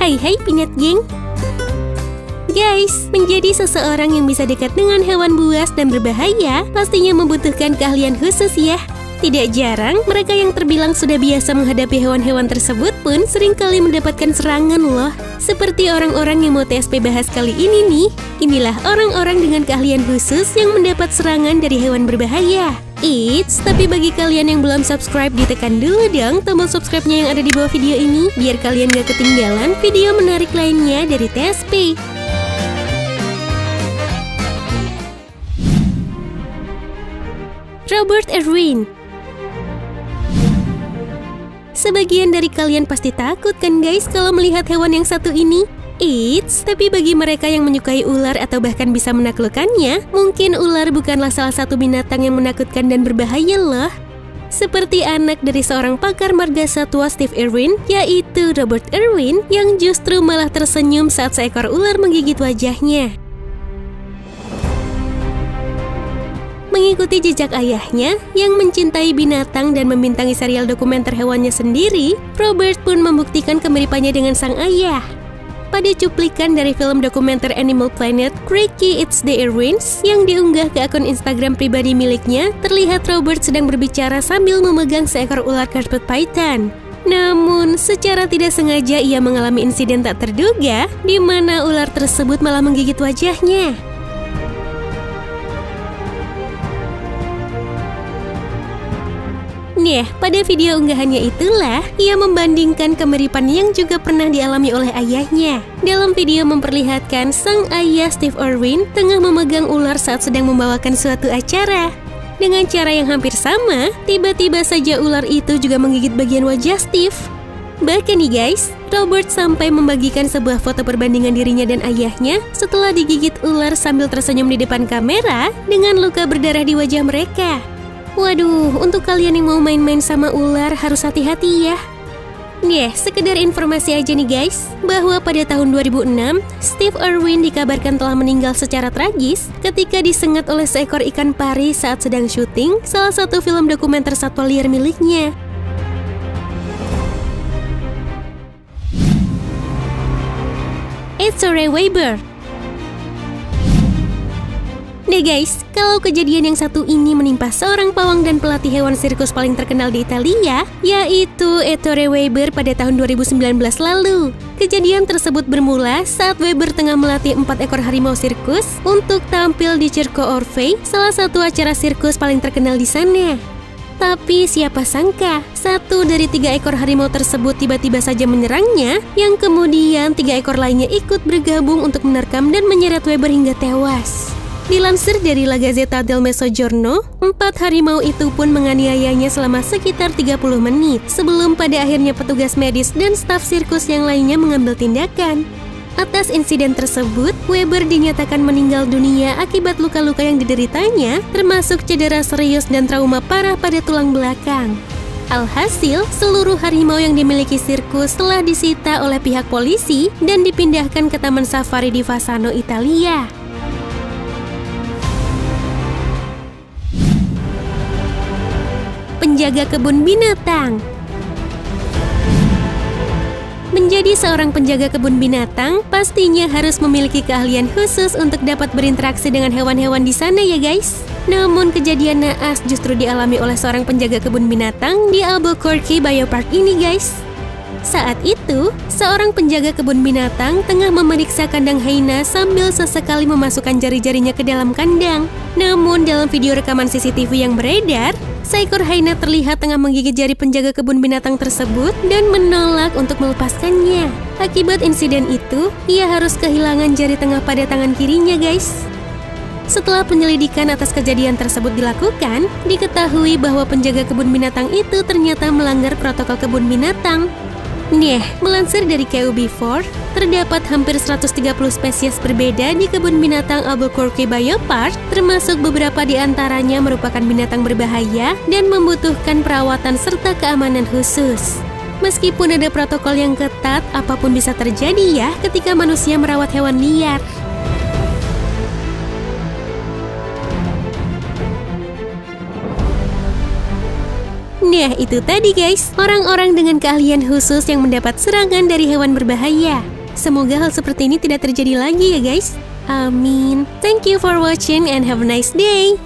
Hai Peanut Gang. Guys, menjadi seseorang yang bisa dekat dengan hewan buas dan berbahaya pastinya membutuhkan keahlian khusus ya. Tidak jarang, mereka yang terbilang sudah biasa menghadapi hewan-hewan tersebut pun seringkali mendapatkan serangan loh. Seperti orang-orang yang mau TSP bahas kali ini nih. Inilah orang-orang dengan keahlian khusus yang mendapat serangan dari hewan berbahaya. Eits, tapi bagi kalian yang belum subscribe, ditekan dulu dong tombol subscribe-nya yang ada di bawah video ini biar kalian gak ketinggalan video menarik lainnya dari TSP. Robert Irwin. Sebagian dari kalian pasti takut kan guys kalau melihat hewan yang satu ini? Eits, tapi bagi mereka yang menyukai ular atau bahkan bisa menaklukkannya, mungkin ular bukanlah salah satu binatang yang menakutkan dan berbahaya loh. Seperti anak dari seorang pakar margasatwa Steve Irwin, yaitu Robert Irwin, yang justru malah tersenyum saat seekor ular menggigit wajahnya. Mengikuti jejak ayahnya yang mencintai binatang dan membintangi serial dokumenter hewannya sendiri, Robert pun membuktikan kemiripannya dengan sang ayah. Pada cuplikan dari film dokumenter Animal Planet, Crazy It's the Irwins yang diunggah ke akun Instagram pribadi miliknya, terlihat Robert sedang berbicara sambil memegang seekor ular carpet python. Namun, secara tidak sengaja ia mengalami insiden tak terduga, di mana ular tersebut malah menggigit wajahnya. Nah, pada video unggahannya itulah ia membandingkan kemiripan yang juga pernah dialami oleh ayahnya. Dalam video memperlihatkan sang ayah Steve Irwin tengah memegang ular saat sedang membawakan suatu acara. Dengan cara yang hampir sama, tiba-tiba saja ular itu juga menggigit bagian wajah Steve. Bahkan nih guys, Robert sampai membagikan sebuah foto perbandingan dirinya dan ayahnya setelah digigit ular sambil tersenyum di depan kamera dengan luka berdarah di wajah mereka. Waduh, untuk kalian yang mau main-main sama ular harus hati-hati ya. Sekedar informasi aja nih guys, bahwa pada tahun 2006, Steve Irwin dikabarkan telah meninggal secara tragis ketika disengat oleh seekor ikan pari saat sedang syuting salah satu film dokumenter satwa liar miliknya. Ettore Weber. Nah guys, kalau kejadian yang satu ini menimpa seorang pawang dan pelatih hewan sirkus paling terkenal di Italia, yaitu Ettore Weber pada tahun 2019 lalu. Kejadian tersebut bermula saat Weber tengah melatih 4 ekor harimau sirkus untuk tampil di Circo Orfei, salah satu acara sirkus paling terkenal di sana. Tapi siapa sangka, 1 dari 3 ekor harimau tersebut tiba-tiba saja menyerangnya, yang kemudian 3 ekor lainnya ikut bergabung untuk menerkam dan menyeret Weber hingga tewas. Dilansir dari La Gazzetta del Mezzogiorno, 4 harimau itu pun menganiayanya selama sekitar 30 menit sebelum pada akhirnya petugas medis dan staf sirkus yang lainnya mengambil tindakan. Atas insiden tersebut, Weber dinyatakan meninggal dunia akibat luka-luka yang dideritanya, termasuk cedera serius dan trauma parah pada tulang belakang. Alhasil, seluruh harimau yang dimiliki sirkus telah disita oleh pihak polisi dan dipindahkan ke Taman Safari di Fasano, Italia. Penjaga kebun binatang. Menjadi seorang penjaga kebun binatang, pastinya harus memiliki keahlian khusus untuk dapat berinteraksi dengan hewan-hewan di sana ya guys. Namun kejadian naas justru dialami oleh seorang penjaga kebun binatang di Albuquerque Biopark ini guys. Saat itu, seorang penjaga kebun binatang tengah memeriksa kandang hyena sambil sesekali memasukkan jari-jarinya ke dalam kandang. Namun dalam video rekaman CCTV yang beredar, seekor hyena terlihat tengah menggigit jari penjaga kebun binatang tersebut dan menolak untuk melepaskannya. Akibat insiden itu, ia harus kehilangan jari tengah pada tangan kirinya guys. Setelah penyelidikan atas kejadian tersebut dilakukan, diketahui bahwa penjaga kebun binatang itu ternyata melanggar protokol kebun binatang. Melansir dari KUB4, terdapat hampir 130 spesies berbeda di kebun binatang Albuquerque Biopark, termasuk beberapa di antaranya merupakan binatang berbahaya dan membutuhkan perawatan serta keamanan khusus. Meskipun ada protokol yang ketat, apapun bisa terjadi ya ketika manusia merawat hewan liar. Nah, itu tadi guys, orang-orang dengan keahlian khusus yang mendapat serangan dari hewan berbahaya. Semoga hal seperti ini tidak terjadi lagi ya guys. Amin. Thank you for watching and have a nice day.